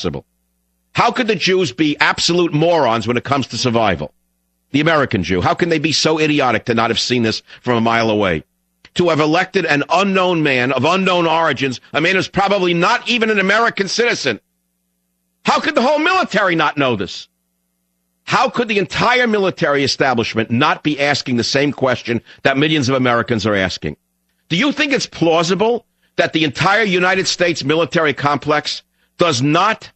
possible? How could the Jews be absolute morons when it comes to survival? The American Jew. How can they be so idiotic to not have seen this from a mile away? To have elected an unknown man of unknown origins, a man who's probably not even an American citizen. How could the whole military not know this? How could the entire military establishment not be asking the same question that millions of Americans are asking? Do you think it's plausible that the entire United States military complex does not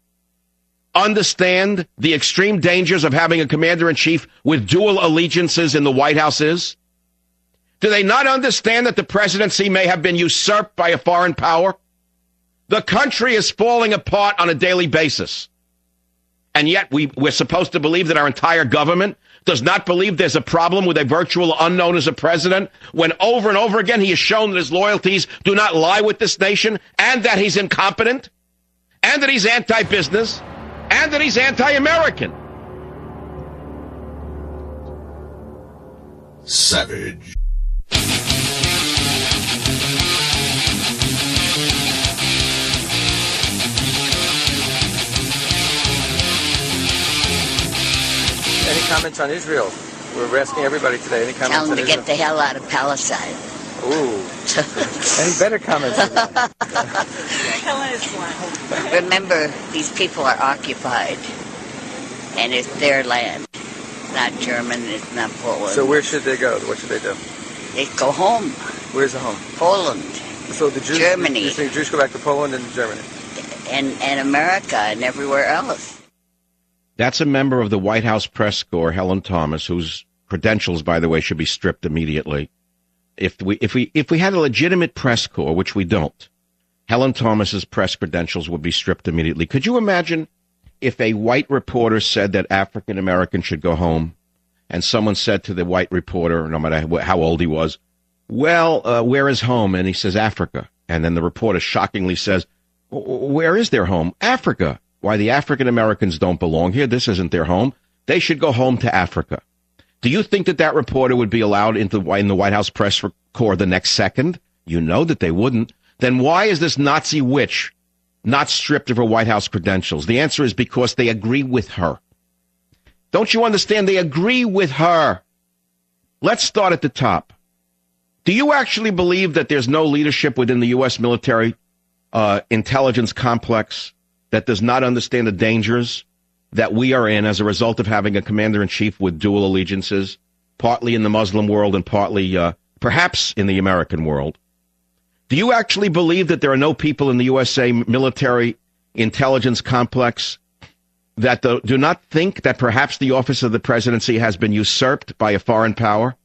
understand the extreme dangers of having a commander-in-chief with dual allegiances in the White House is? Do they not understand that the presidency may have been usurped by a foreign power? The country is falling apart on a daily basis. And yet we're supposed to believe that our entire government does not believe there's a problem with a virtual unknown as a president, when over and over again he has shown that his loyalties do not lie with this nation, and that he's incompetent, and that he's anti-business, and that he's anti-American. Savage. Any comments on Israel? We're asking everybody today. Any comments Tell them on to Israel? get the hell out of Palestine. Ooh. Any better comments than that? Remember, these people are occupied, and it's their land. It's not German, it's not Poland. So where should they go? What should they do? They go home. Where's the home? Poland. So the Jews, Germany. You think Jews go back to Poland and Germany? And America and everywhere else. That's a member of the White House press corps, Helen Thomas, whose credentials, by the way, should be stripped immediately. If we had a legitimate press corps, which we don't, Helen Thomas's press credentials would be stripped immediately. Could you imagine if a white reporter said that African Americans should go home, and someone said to the white reporter, no matter how old he was, well, where is home? And he says, Africa. And then the reporter shockingly says, where is their home? Africa. Why, the African Americans don't belong here. This isn't their home. They should go home to Africa. Do you think that that reporter would be allowed in the White House press corps the next second? You know that they wouldn't. Then why is this Nazi witch not stripped of her White House credentials? The answer is because they agree with her. Don't you understand? They agree with her. Let's start at the top. Do you actually believe that there's no leadership within the U.S. military intelligence complex that does not understand the dangers that we are in as a result of having a commander-in-chief with dual allegiances, partly in the Muslim world and partly, perhaps, in the American world? Do you actually believe that there are no people in the USA military intelligence complex that do not think that perhaps the office of the presidency has been usurped by a foreign power?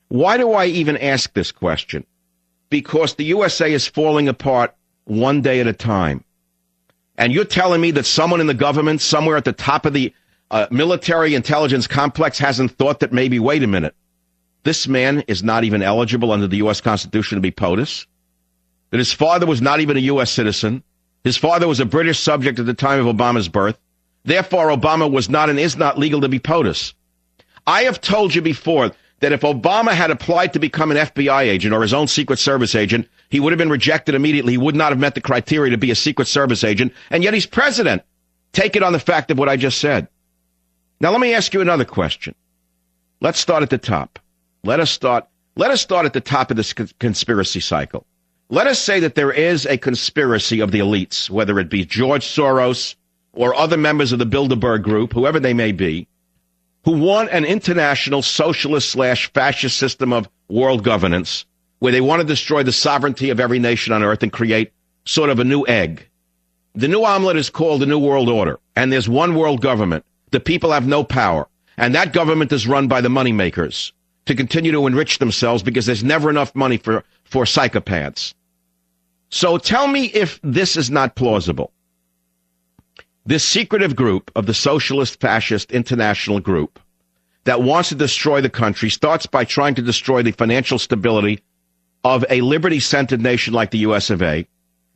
Why do I even ask this question? Because the USA is falling apart one day at a time. And you're telling me that someone in the government, somewhere at the top of the military intelligence complex, hasn't thought that maybe, wait a minute, this man is not even eligible under the U.S. Constitution to be POTUS, that his father was not even a U.S. citizen, his father was a British subject at the time of Obama's birth, therefore Obama was not and is not legal to be POTUS. I have told you before that if Obama had applied to become an FBI agent or his own Secret Service agent, he would have been rejected immediately. He would not have met the criteria to be a Secret Service agent, and yet he's president. Take it on the fact of what I just said. Now, let me ask you another question. Let's start at the top. Let us start at the top of this conspiracy cycle. Let us say that there is a conspiracy of the elites, whether it be George Soros or other members of the Bilderberg Group, whoever they may be, who want an international socialist/fascist system of world governance, where they want to destroy the sovereignty of every nation on earth and create sort of a new egg. The new omelet is called the New World Order, and there's one world government. The people have no power, and that government is run by the moneymakers to continue to enrich themselves because there's never enough money for psychopaths. So tell me if this is not plausible. This secretive group of the Socialist Fascist International Group that wants to destroy the country starts by trying to destroy the financial stability of a liberty-centered nation like the US of A,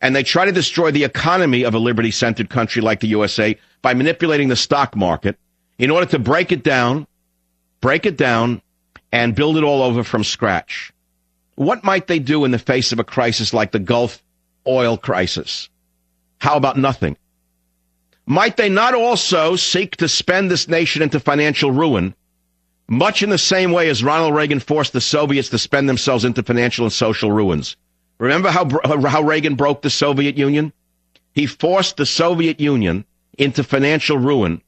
and they try to destroy the economy of a liberty-centered country like the USA by manipulating the stock market in order to break it down, and build it all over from scratch. What might they do in the face of a crisis like the Gulf oil crisis? How about nothing? might they not also seek to spend this nation into financial ruin, much in the same way as Ronald Reagan forced the Soviets to spend themselves into financial and social ruins? Remember how Reagan broke the Soviet Union? He forced the Soviet Union into financial ruin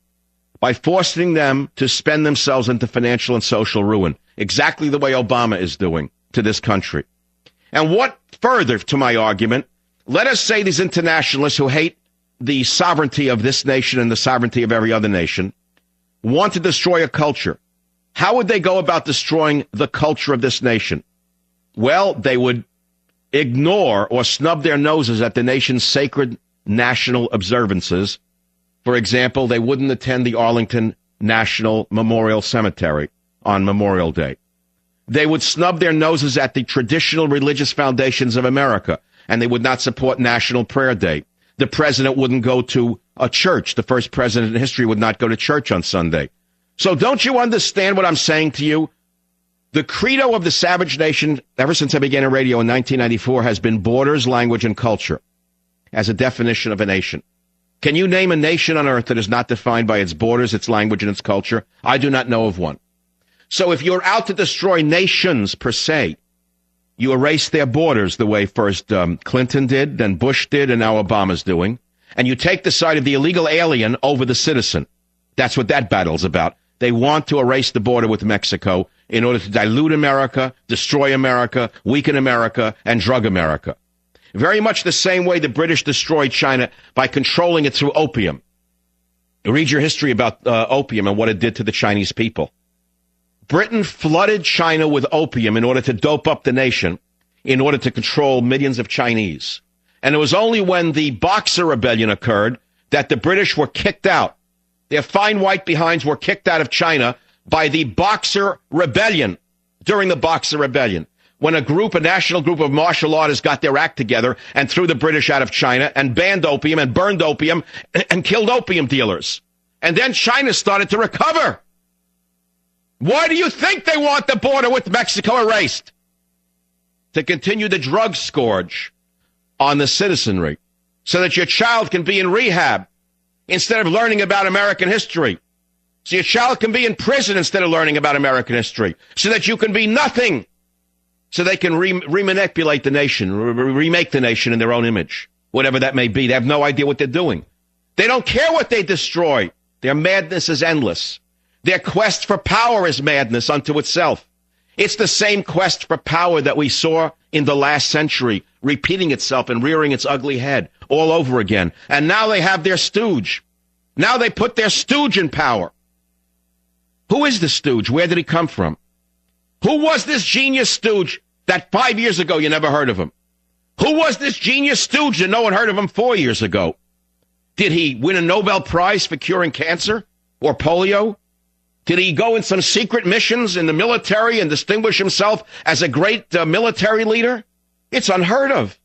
by forcing them to spend themselves into financial and social ruin, exactly the way Obama is doing to this country. And what further to my argument, let us say these internationalists who hate the sovereignty of this nation and the sovereignty of every other nation want to destroy a culture. How would they go about destroying the culture of this nation? Well, they would ignore or snub their noses at the nation's sacred national observances. For example, they wouldn't attend the Arlington National Memorial Cemetery on Memorial Day. They would snub their noses at the traditional religious foundations of America, and they would not support National Prayer Day. The president wouldn't go to a church. The first president in history would not go to church on Sunday. So don't you understand what I'm saying to you? The credo of the savage nation, ever since I began in radio in 1994, has been borders, language, and culture as a definition of a nation. Can you name a nation on earth that is not defined by its borders, its language, and its culture? I do not know of one. So if you're out to destroy nations per se, you erase their borders the way first Clinton did, then Bush did, and now Obama's doing. And you take the side of the illegal alien over the citizen. That's what that battle's about. They want to erase the border with Mexico in order to dilute America, destroy America, weaken America, and drug America. Very much the same way the British destroyed China by controlling it through opium. Read your history about opium and what it did to the Chinese people. Britain flooded China with opium in order to dope up the nation, in order to control millions of Chinese. And it was only when the Boxer Rebellion occurred that the British were kicked out. Their fine white behinds were kicked out of China by the Boxer Rebellion, during the Boxer Rebellion, when a national group of martial artists got their act together and threw the British out of China and banned opium and burned opium and killed opium dealers. And then China started to recover. Why do you think they want the border with Mexico erased? To continue the drug scourge on the citizenry so that your child can be in rehab instead of learning about American history. So your child can be in prison instead of learning about American history so that you can be nothing. So they can remanipulate the nation, remake the nation in their own image, whatever that may be. They have no idea what they're doing. They don't care what they destroy. Their madness is endless. Their quest for power is madness unto itself. It's the same quest for power that we saw in the last century, repeating itself and rearing its ugly head all over again. And now they have their stooge. Now they put their stooge in power. Who is the stooge? Where did he come from? Who was this genius stooge that 5 years ago you never heard of him? Who was this genius stooge that no one heard of him 4 years ago? Did he win a Nobel Prize for curing cancer or polio? Did he go in some secret missions in the military and distinguish himself as a great military leader? It's unheard of.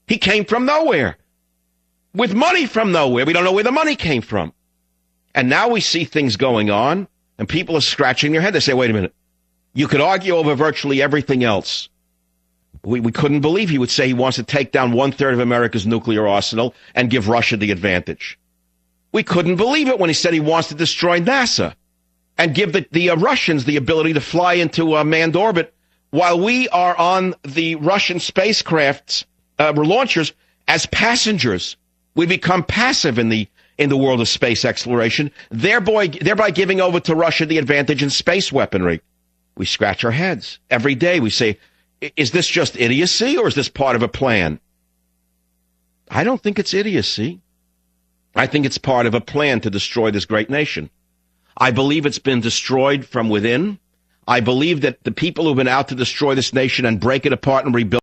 He came from nowhere, with money from nowhere. We don't know where the money came from. And now we see things going on, and people are scratching their head. They say, wait a minute. You could argue over virtually everything else. We couldn't believe he would say he wants to take down 1/3 of America's nuclear arsenal and give Russia the advantage. We couldn't believe it when he said he wants to destroy NASA and give the Russians the ability to fly into a manned orbit while we are on the Russian spacecraft's launchers as passengers. We become passive in the world of space exploration, thereby giving over to Russia the advantage in space weaponry. We scratch our heads. Every day we say, is this just idiocy or is this part of a plan? I don't think it's idiocy. I think it's part of a plan to destroy this great nation. I believe it's been destroyed from within. I believe that the people who've been out to destroy this nation and break it apart and rebuild